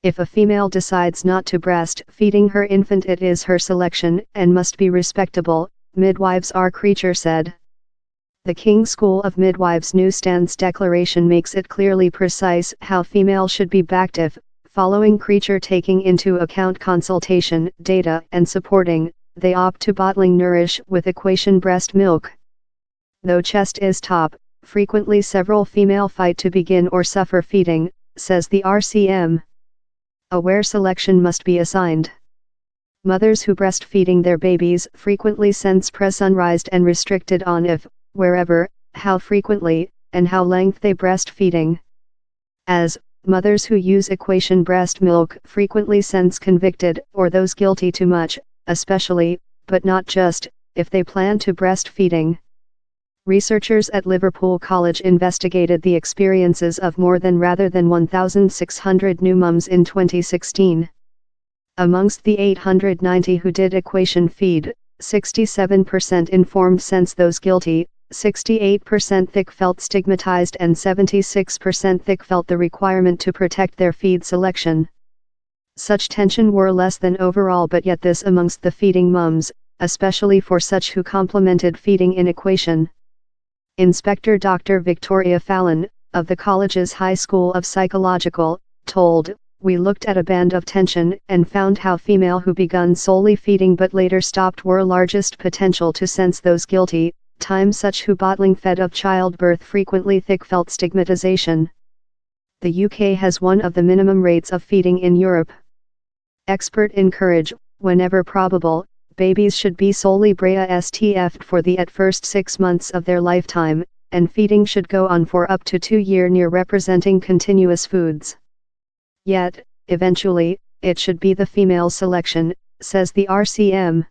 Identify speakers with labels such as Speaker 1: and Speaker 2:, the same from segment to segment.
Speaker 1: If a female decides not to breastfeeding her infant, it is her selection, and must be respectable, Midwives R. Creature said. The King School of Midwives newsstands declaration makes it clearly precise how female should be backed if, following Creature taking into account consultation, data, and supporting, they opt to bottling nourish with equation breast milk. Though chest is top, frequently several female fight to begin or suffer feeding, says the RCM. Aware selection must be assigned. Mothers who breastfeeding their babies frequently sense pressurized and restricted on if, wherever, how frequently, and how length they breastfeeding. As, mothers who use equation breast milk frequently sense convicted or those guilty too much, especially, but not just, if they plan to breastfeeding. Researchers at Liverpool College investigated the experiences of more than 1,600 new mums in 2016. Amongst the 890 who did equation feed, 67% informed sense those guilty, 68% thick felt stigmatized, and 76% thick felt the requirement to protect their feed selection. Such tension were less than overall, but yet this amongst the feeding mums, especially for such who complemented feeding in equation. Inspector Dr. Victoria Fallon, of the college's High School of Psychological, told, "We looked at a band of tension and found how female who begun solely feeding but later stopped were largest potential to sense those guilty, time such who bottling fed of childbirth frequently thick felt stigmatization." The UK has one of the minimum rates of feeding in Europe. Expert encourage, whenever probable, babies should be solely breastfed for the at first 6 months of their lifetime, and feeding should go on for up to 2 years near representing continuous foods. Yet, eventually, it should be the female's selection, says the RCM.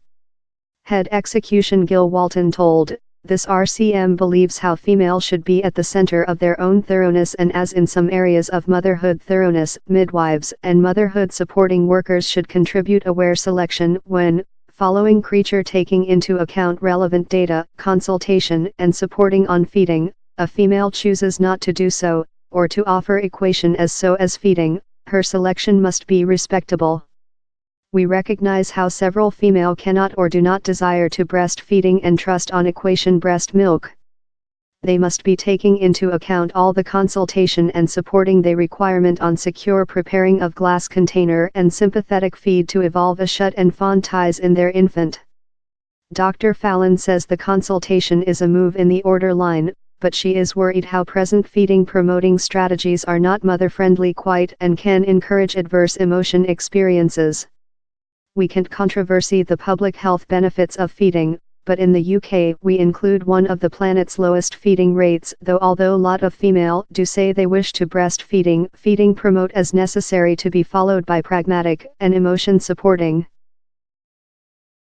Speaker 1: Head Execution Gil Walton told, "This RCM believes how female should be at the center of their own thoroughness, and as in some areas of motherhood thoroughness, midwives and motherhood supporting workers should contribute aware selection when, following Creature taking into account relevant data, consultation and supporting on feeding, a female chooses not to do so, or to offer equation as feeding, her selection must be respectable. We recognize how several female cannot or do not desire to breastfeeding and trust on equation breast milk. They must be taking into account all the consultation and supporting the requirement on secure preparing of glass container and sympathetic feed to evolve a shut and fawn ties in their infant." Dr. Fallon says the consultation is a move in the order line, but she is worried how present feeding promoting strategies are not mother-friendly quite and can encourage adverse emotion experiences. "We can't controversy the public health benefits of feeding, but in the UK we include one of the planet's lowest feeding rates, although lot of female do say they wish to feeding promote as necessary to be followed by pragmatic and emotion supporting."